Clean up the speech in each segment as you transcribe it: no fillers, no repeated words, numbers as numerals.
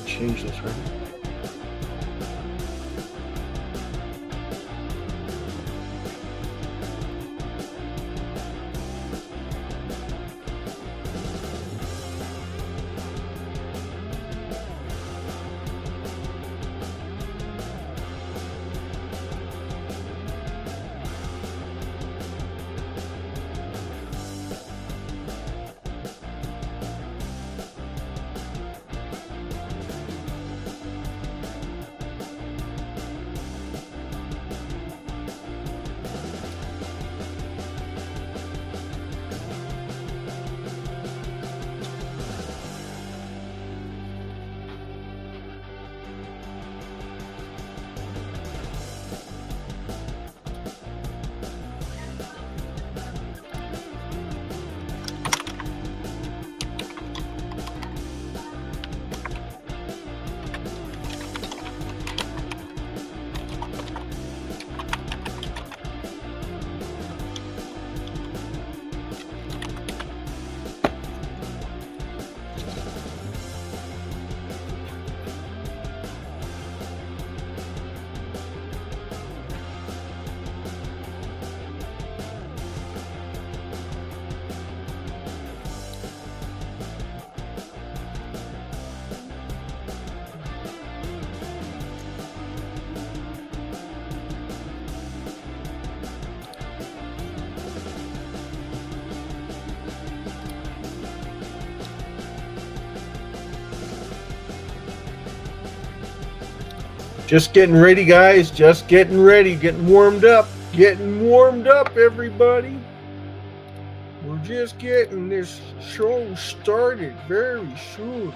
Change this, right? Just getting ready, guys. Just getting ready. Getting warmed up. Getting warmed up, everybody. We're just getting this show started very soon.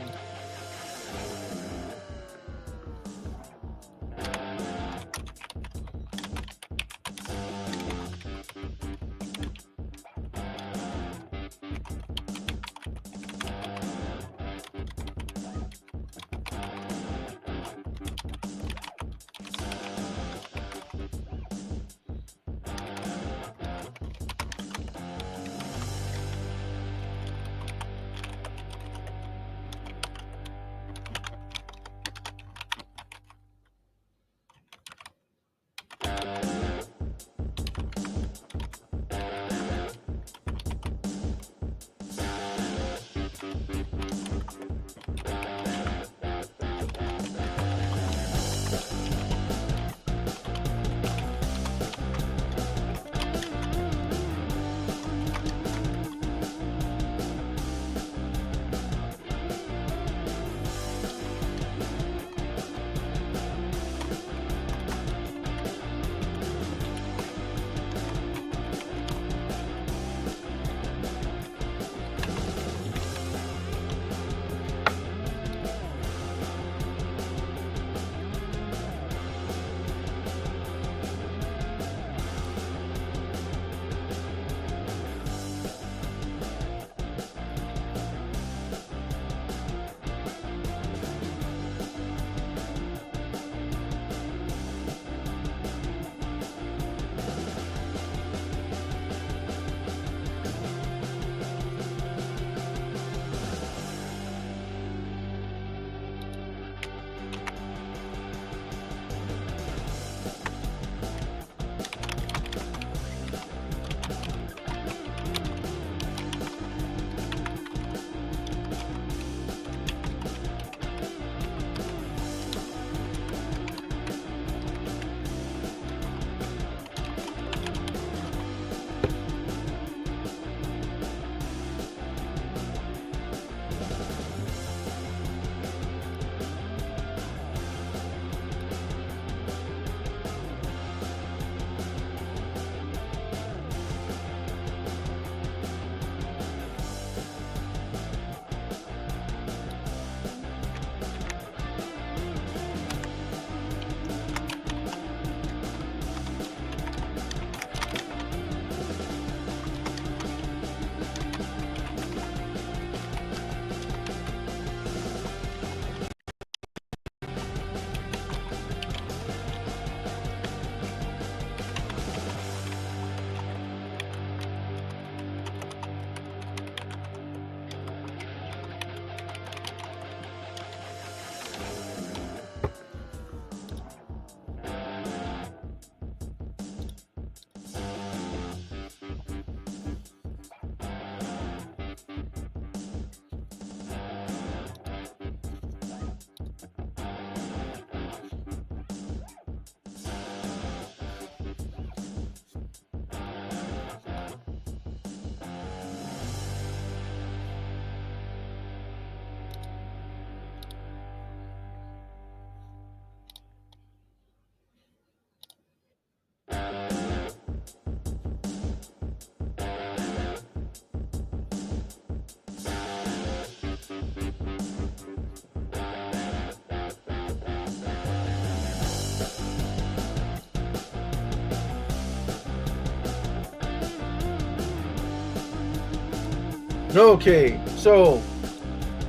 Okay, so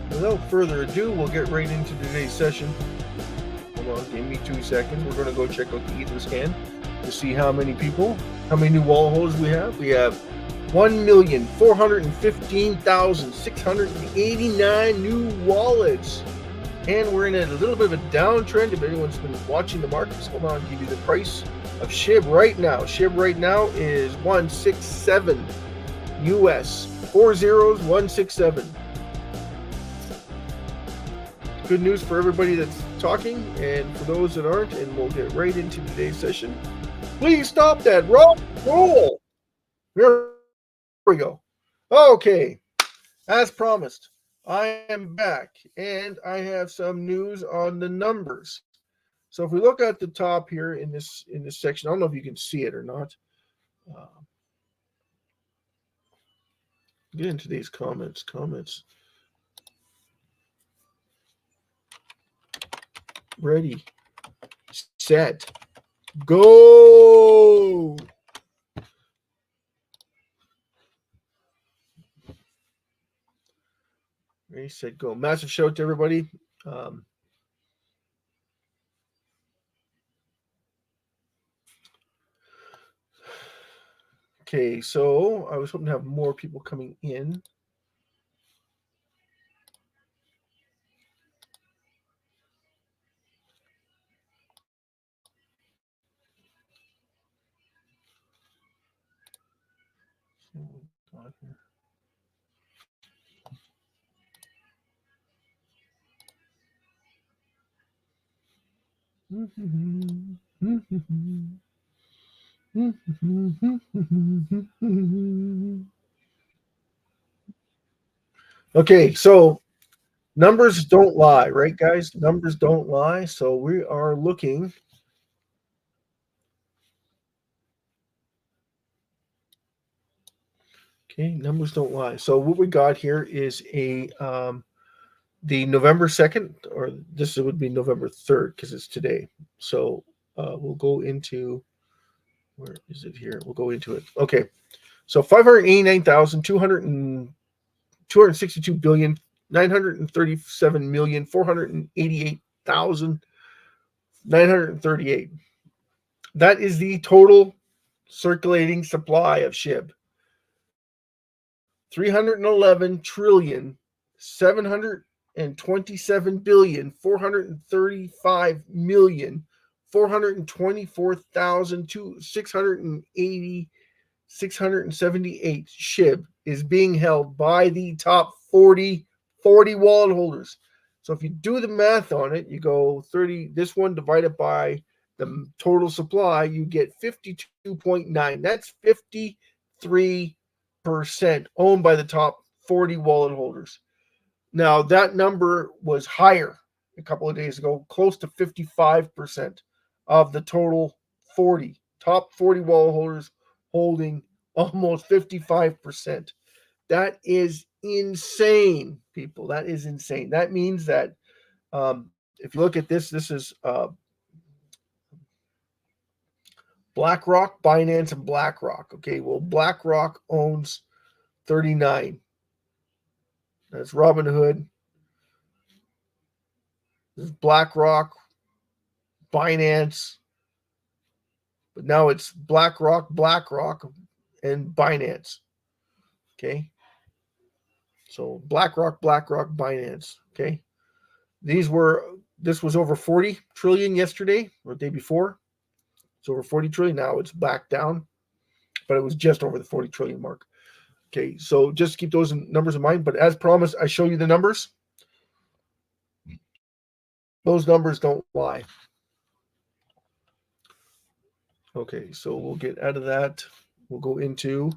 without further ado, we'll get right into today's session. Hold on, give me 2 seconds. We're going to go check out the Ether scan to see how many people, how many new wallet holders we have. We have 1,415,689 new wallets. And we're in a little bit of a downtrend. If anyone's been watching the markets, hold on, I'll give you the price of SHIB right now. SHIB right now is 167 US. 40167. Good news for everybody that's talking, and for those that aren't, and we'll get right into today's session. Please stop that. Roll. There we go. Okay, as promised, I am back, and I have some news on the numbers. So if we look at the top here in this section, I don't know if you can see it or not. Get into these comments. Ready, set, go. Ready, set, go. Massive shout out to everybody. Okay, so I was hoping to have more people coming in. Okay, so numbers don't lie, right, guys? Numbers don't lie. So we are looking. Okay, numbers don't lie. So what we got here is a the November 2nd, or this would be November 3rd because it's today. So we'll go into, where is it here? We'll go into it. Okay, so 589,262 billion, 937,488,938. That is the total circulating supply of SHIB. 311 trillion 727 billion 435 million 424,680 678 SHIB is being held by the top 40 wallet holders. So if you do the math on it, you go 30, this one divided by the total supply, you get 52.9. That's 53% owned by the top 40 wallet holders. Now, that number was higher a couple of days ago, close to 55% of the total 40. Top 40 wallet holders holding almost 55%. That is insane, people. That is insane. That means that if you look at this, this is BlackRock, Binance, and BlackRock. Okay, well, BlackRock owns 39. That's Robinhood. This is BlackRock, Binance, but now it's BlackRock, and Binance. Okay, so BlackRock, Binance. Okay, this was over 40 trillion yesterday or the day before. It's over 40 trillion. Now it's back down, but it was just over the 40 trillion mark. Okay, so just keep those numbers in mind. But as promised, I show you the numbers. Those numbers don't lie. Okay, so we'll get out of that. We'll go into.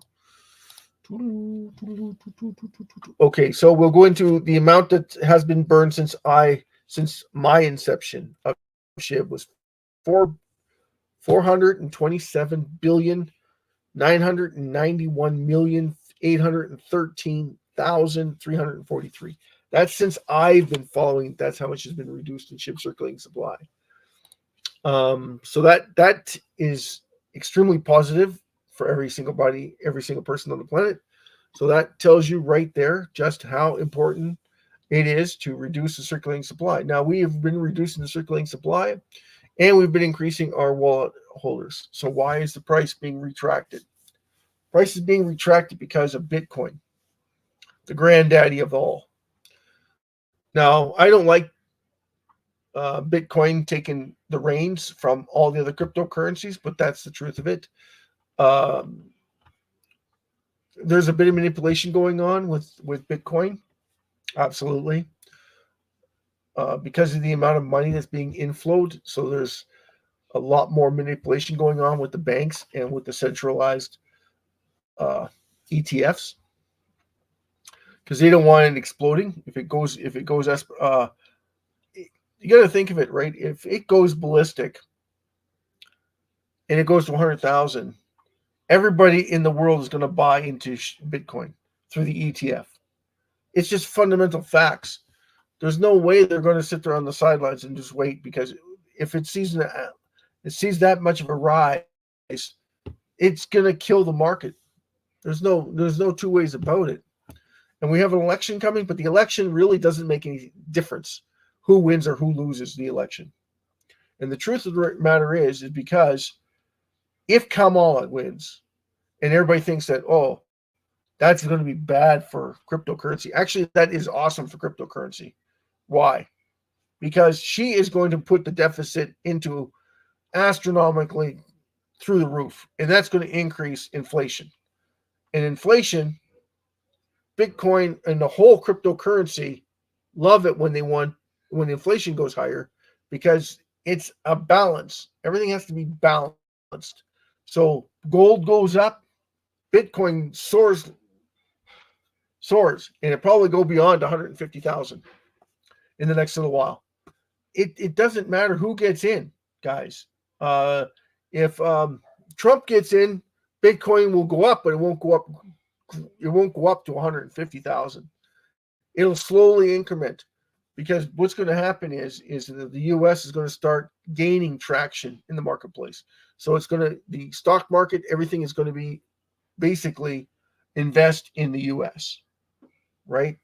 Okay, so we'll go into the amount that has been burned since my inception of SHIB was 427 billion 991,813,343. That's since I've been following. That's how much has been reduced in SHIB circulating supply. So that is extremely positive for every single person on the planet. So that tells you right there just how important it is to reduce the circulating supply. Now, we have been reducing the circulating supply and we've been increasing our wallet holders. So why is the price being retracted? Price is being retracted because of Bitcoin, the granddaddy of all. Now, I don't like Bitcoin taking the reins from all the other cryptocurrencies, but that's the truth of it. Um, there's a bit of manipulation going on with Bitcoin, absolutely, because of the amount of money that's being inflowed. So there's a lot more manipulation going on with the banks and with the centralized ETFs because they don't want it exploding. If it goes, you got to think of it, right? If it goes ballistic and it goes to 100,000, everybody in the world is going to buy into Bitcoin through the ETF. It's just fundamental facts. There's no way they're going to sit there on the sidelines and just wait, because if it sees that much of a rise, it's going to kill the market. There's no two ways about it. And we have an election coming, but the election really doesn't make any difference who wins or who loses the election. And the truth of the matter is because if Kamala wins and everybody thinks that, oh, that's going to be bad for cryptocurrency. Actually, that is awesome for cryptocurrency. Why? Because she is going to put the deficit into astronomically through the roof, and that's going to increase inflation. And inflation, Bitcoin and the whole cryptocurrency love it when inflation goes higher, because it's a balance. Everything has to be balanced. So gold goes up, Bitcoin soars, and it probably go beyond 150,000 in the next little while. It doesn't matter who gets in, guys. If Trump gets in, Bitcoin will go up, but it won't go up. It won't go up to 150,000. It'll slowly increment, because what's going to happen is that the U.S. is going to start gaining traction in the marketplace. So the stock market, everything is going to be basically invest in the U.S., right?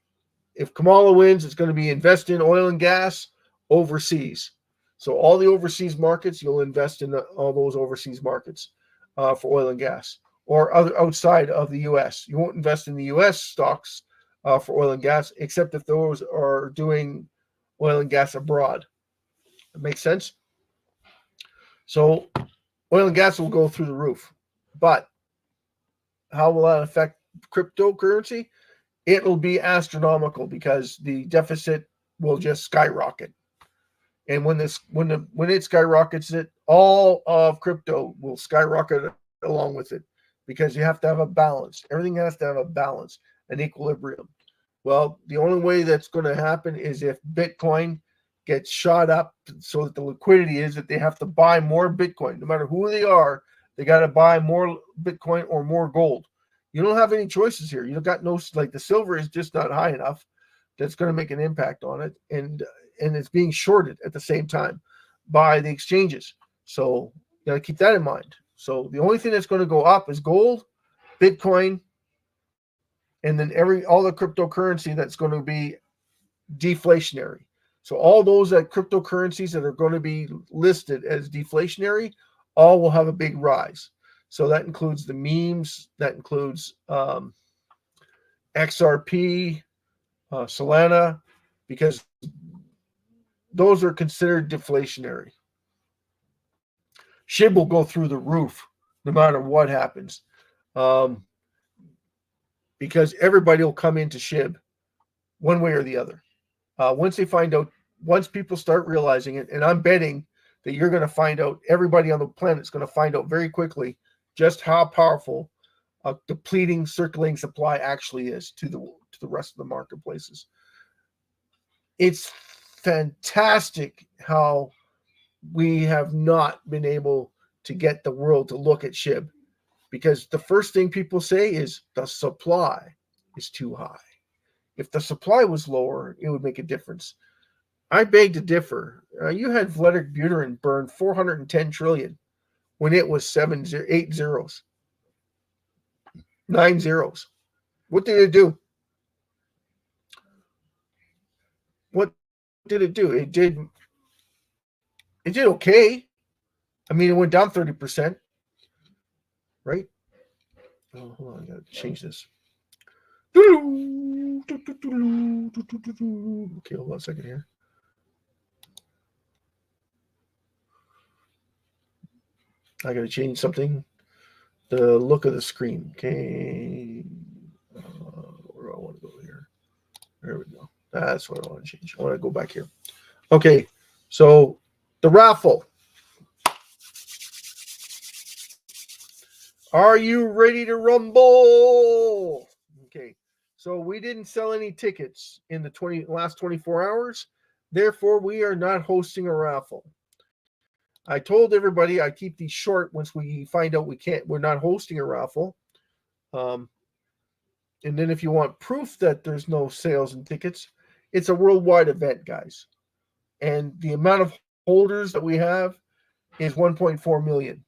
If Kamala wins, it's going to be invest in oil and gas overseas. So all the overseas markets, you'll invest in all those overseas markets for oil and gas, or other outside of the U.S. You won't invest in the U.S. stocks for oil and gas, except if those are doing oil and gas abroad. That makes sense? So oil and gas will go through the roof. But how will that affect cryptocurrency? It'll be astronomical, because the deficit will just skyrocket. And when it skyrockets, all of crypto will skyrocket along with it, because you have to have a balance. Everything has to have a balance, an equilibrium. Well, the only way that's going to happen is if Bitcoin gets shot up, so that the liquidity is that they have to buy more Bitcoin. No matter who they are, they got to buy more Bitcoin or more gold. You don't have any choices here. You got no, like, the silver is just not high enough that's going to make an impact on it. And it's being shorted at the same time by the exchanges. So you got to keep that in mind. So the only thing that's going to go up is gold, Bitcoin, and then all the cryptocurrency that's going to be deflationary. So all those cryptocurrencies that are going to be listed as deflationary, all will have a big rise. So that includes the memes, that includes XRP, Solana, because those are considered deflationary. SHIB will go through the roof no matter what happens, because everybody will come into SHIB one way or the other. Once people start realizing it, and I'm betting that you're going to find out, everybody on the planet is going to find out very quickly just how powerful a depleting circulating supply actually is to the rest of the marketplaces. It's fantastic how we have not been able to get the world to look at SHIB, because the first thing people say is the supply is too high. If the supply was lower, it would make a difference. I beg to differ. You had Vladimir Buterin burn 410 trillion when it was 8 zeros, 9 zeros. What did it do? What did it do? It did okay. I mean, it went down 30%, right? Oh, hold on, I gotta change this. Okay, hold on a second here. I gotta change something. The look of the screen. Okay. Where do I want to go here? There we go. That's what I want to change. I want to go back here. Okay. So the raffle. Are you ready to rumble? Okay. So we didn't sell any tickets in the last 24 hours. Therefore, we are not hosting a raffle. I told everybody I keep these short once we find out we're not hosting a raffle. And then if you want proof that there's no sales and tickets, it's a worldwide event, guys. And the amount of holders that we have is 1.4 million.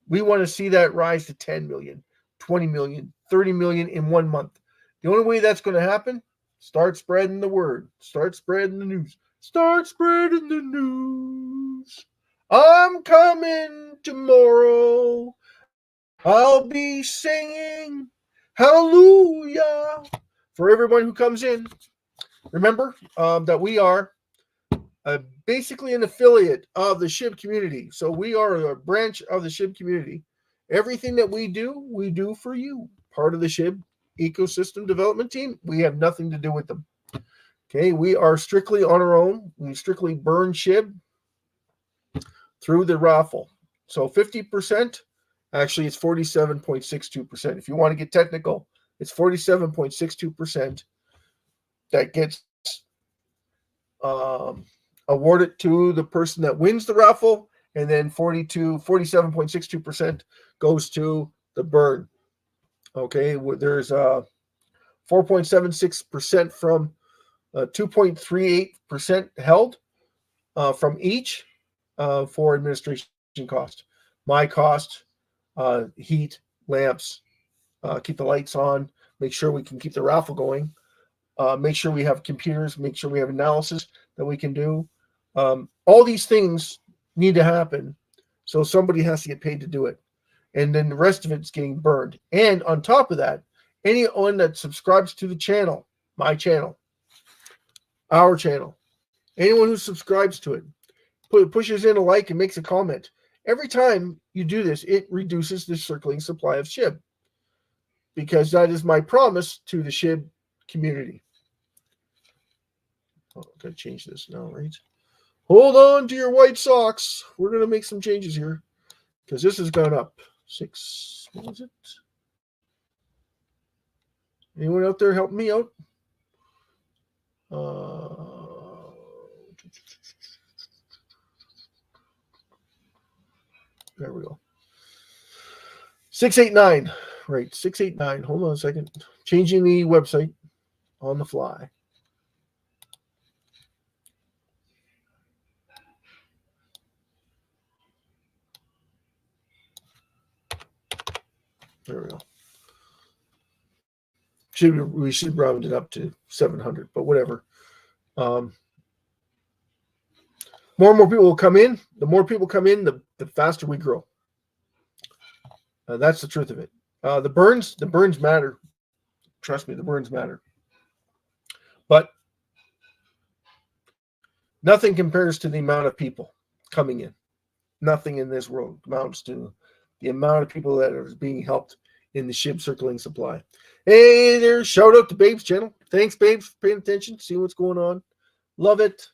We want to see that rise to 10 million, 20 million, 30 million in 1 month. The only way that's going to happen, start spreading the word, start spreading the news, start spreading the news. I'm coming tomorrow. I'll be singing hallelujah for everyone who comes in. Remember that we are basically an affiliate of the SHIB community. So we are a branch of the SHIB community. Everything that we do for you. Part of the SHIB ecosystem development team. We have nothing to do with them. Okay, we are strictly on our own. We strictly burn SHIB through the raffle. So 50%, actually it's 47.62%. If you want to get technical, it's 47.62% that gets awarded to the person that wins the raffle, and then 47.62% goes to the burn. Okay, there's 4.76% from 2.38% held from each for administration cost. My cost, heat, lamps, keep the lights on, make sure we can keep the raffle going, make sure we have computers, make sure we have analysis that we can do. All these things need to happen, so somebody has to get paid to do it. And then the rest of it's getting burned. And on top of that, anyone that subscribes to the channel, my channel, our channel, anyone who subscribes to it, pushes in a like and makes a comment. Every time you do this, it reduces the circling supply of SHIB, because that is my promise to the SHIB community. Oh, I've got to change this now, right? Hold on to your white socks. We're going to make some changes here because this has gone up. 6, what was it? Anyone out there helping me out? There we go. 689. Right, 689. Hold on a second. Changing the website on the fly. There we go. We should round it up to 700, but whatever. More and more people will come in. The more people come in, the faster we grow. That's the truth of it. The burns matter. Trust me, the burns matter. But nothing compares to the amount of people coming in. Nothing in this world amounts to the amount of people that are being helped in the SHIB circling supply. Hey there, shout out to Babe's channel. Thanks, Babes, for paying attention, see what's going on. Love it.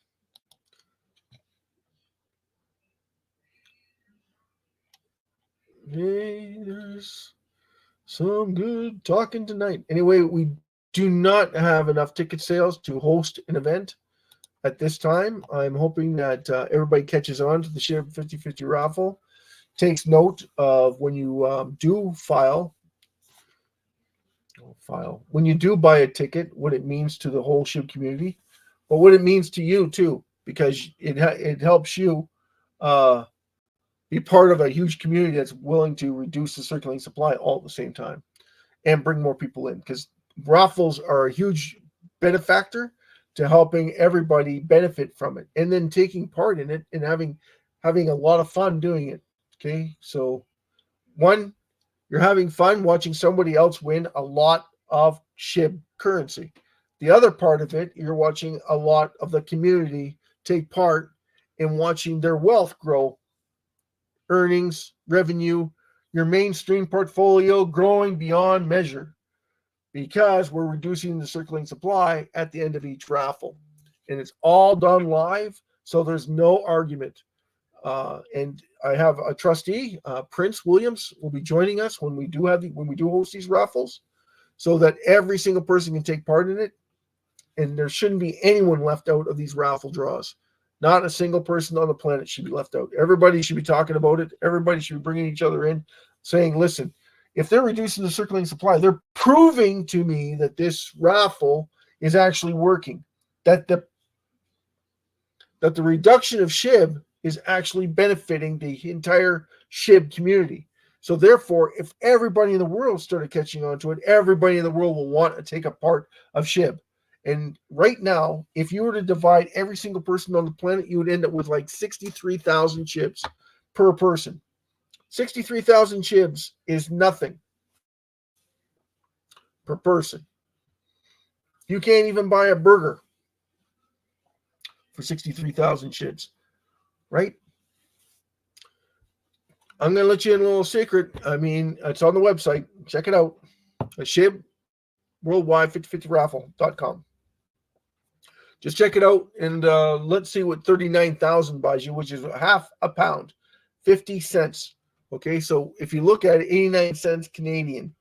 Hey, there's some good talking tonight. Anyway, we do not have enough ticket sales to host an event at this time. I'm hoping that everybody catches on to the SHIB 50/50 raffle, takes note of when you do when you do buy a ticket, what it means to the whole SHIB community, but what it means to you too, because it helps you be part of a huge community that's willing to reduce the circulating supply all at the same time and bring more people in. Because raffles are a huge benefactor to helping everybody benefit from it, and then taking part in it and having a lot of fun doing it. Okay, so one, you're having fun watching somebody else win a lot of SHIB currency. The other part of it, you're watching a lot of the community take part in watching their wealth grow, earnings, revenue, your mainstream portfolio growing beyond measure, because we're reducing the circulating supply at the end of each raffle. And it's all done live, so there's no argument. And I have a trustee, Prince Williams, will be joining us when we do host these raffles, so that every single person can take part in it, and there shouldn't be anyone left out of these raffle draws. Not a single person on the planet should be left out. Everybody should be talking about it. Everybody should be bringing each other in, saying, "Listen, if they're reducing the circulating supply, they're proving to me that this raffle is actually working. That the reduction of SHIB is actually benefiting the entire SHIB community. So therefore, if everybody in the world started catching on to it, everybody in the world will want to take a part of SHIB. And right now, if you were to divide every single person on the planet, you would end up with like 63,000 SHIBs per person. 63,000 SHIBs is nothing per person. You can't even buy a burger for 63,000 SHIBs, right? I'm going to let you in a little secret. I mean, it's on the website. Check it out. SHIB Worldwide 5050raffle.com. Just check it out, and let's see what 39,000 buys you, which is half a pound, 50 cents. Okay, so if you look at it, 89 cents Canadian.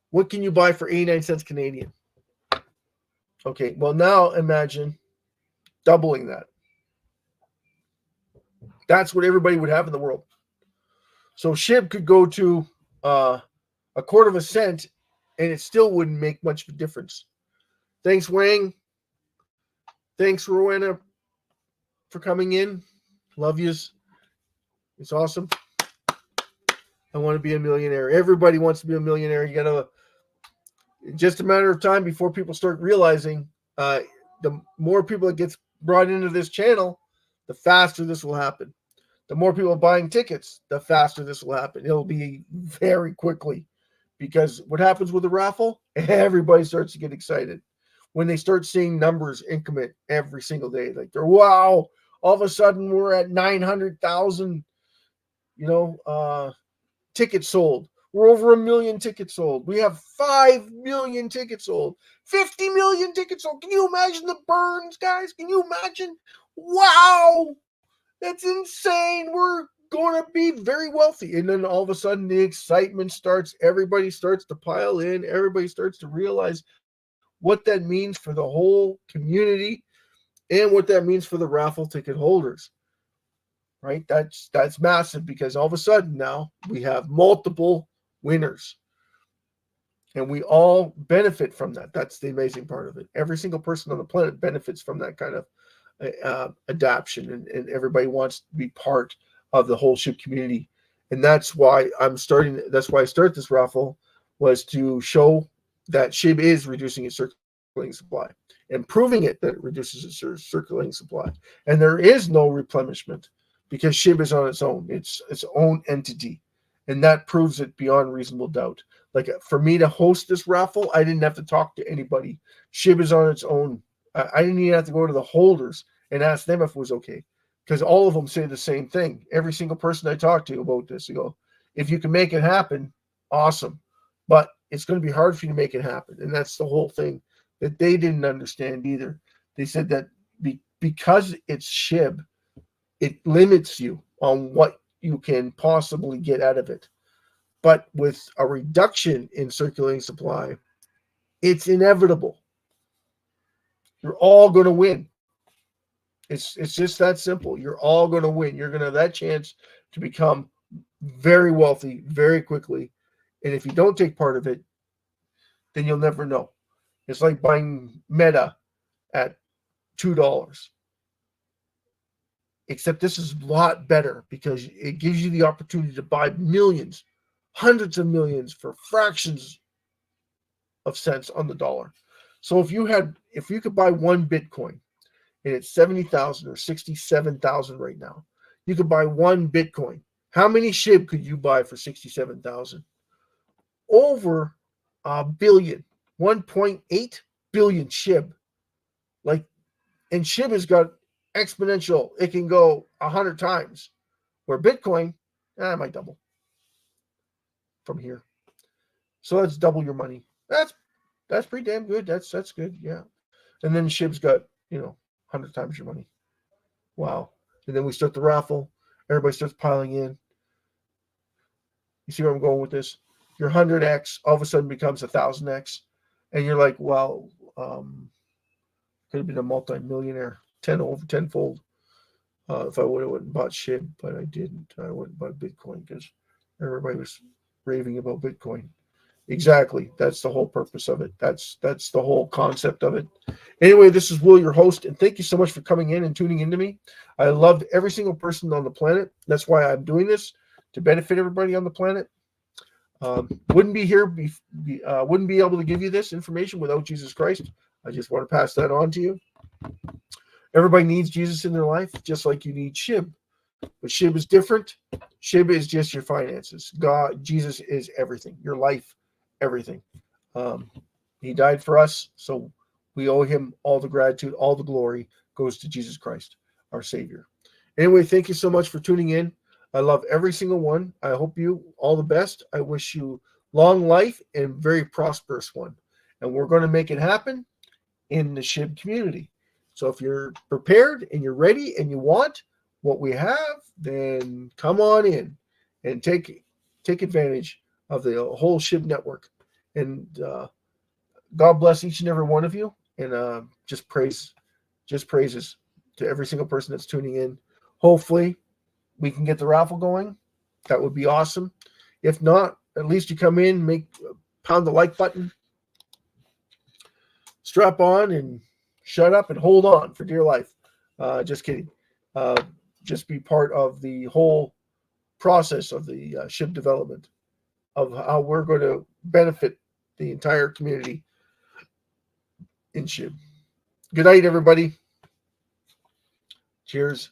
What can you buy for 89 cents Canadian? Okay, well, now imagine doubling that. That's what everybody would have in the world. So SHIB could go to a quarter of a cent, and it still wouldn't make much of a difference. Thanks, Wang. Thanks, Rowena, for coming in. Love yous. It's awesome. I want to be a millionaire. Everybody wants to be a millionaire. You gotta, just a matter of time before people start realizing, the more people that gets brought into this channel, the faster this will happen. The more people buying tickets, the faster this will happen. It'll be very quickly, because what happens with the raffle, everybody starts to get excited when they start seeing numbers increment every single day. Like, they're, wow, all of a sudden we're at 900,000, tickets sold. We're over 1 million tickets sold. We have 5 million tickets sold. 50 million tickets sold. Can you imagine the burns, guys? Can you imagine? Wow, that's insane. We're going to be very wealthy. And then all of a sudden the excitement starts. Everybody starts to pile in. Everybody starts to realize what that means for the whole community and what that means for the raffle ticket holders. Right? That's massive, because all of a sudden now we have multiple winners, and we all benefit from that. That's the amazing part of it. Every single person on the planet benefits from that kind of adoption, and everybody wants to be part of the whole SHIB community. And that's why I started this raffle, was to show that SHIB is reducing its circulating supply and proving it that it reduces its circulating supply. And there is no replenishment, because SHIB is on its own. It's its own entity. And that proves it beyond reasonable doubt. Like, for me to host this raffle, I didn't have to talk to anybody. SHIB is on its own. I didn't even have to go to the holders and ask them if it was okay, because all of them say the same thing. Every single person I talk to about this, they go, if you can make it happen, awesome. But it's going to be hard for you to make it happen. And that's the whole thing that they didn't understand either. They said that because it's SHIB, it limits you on what you can possibly get out of it. But with a reduction in circulating supply, it's inevitable. You're all going to win. It's just that simple. You're all going to win. You're going to have that chance to become very wealthy very quickly. And if you don't take part of it, then you'll never know. It's like buying Meta at $2. Except this is a lot better, because it gives you the opportunity to buy millions, hundreds of millions for fractions of cents on the dollar. So if you could buy one Bitcoin, and it's 70,000 or 67,000 right now, you could buy one Bitcoin. How many SHIB could you buy for 67,000? Over a billion, 1.8 billion SHIB. Like, and SHIB has got exponential. It can go 100 times. Where Bitcoin, it might double from here. So that's double your money. That's pretty damn good. That's good. Yeah. And then SHIB's got, 100 times your money. Wow. And then we start the raffle. Everybody starts piling in. You see where I'm going with this? Your 100x all of a sudden becomes 1,000x. And you're like, well, could have been a multi-millionaire, tenfold. If I would have went and bought SHIB, but I didn't. I went and bought Bitcoin because everybody was raving about Bitcoin. Exactly. That's the whole purpose of it. That's the whole concept of it. Anyway, this is Will, your host, and thank you so much for coming in and tuning into me. I loved every single person on the planet. That's why I'm doing this, to benefit everybody on the planet. Wouldn't be able to give you this information without Jesus Christ. I just want to pass that on to you. Everybody needs Jesus in their life, just like you need SHIB. But SHIB is different. SHIB is just your finances. Jesus is everything. Your life, everything. He died for us, so we owe him all the gratitude, all the glory goes to Jesus Christ, our Savior. Anyway, thank you so much for tuning in. I love every single one. I hope you all the best. I wish you long life and very prosperous one. And we're going to make it happen in the SHIB community. So if you're prepared and you're ready and you want what we have, then come on in and take advantage of the whole SHIB network. And God bless each and every one of you. And just praises to every single person that's tuning in. Hopefully we can get the raffle going. That would be awesome. If not, at least you come in, pound the like button, strap on, and shut up and hold on for dear life. Just kidding. Just be part of the whole process of the SHIB development, of how we're going to benefit the entire community in SHIB. Good night, everybody. Cheers.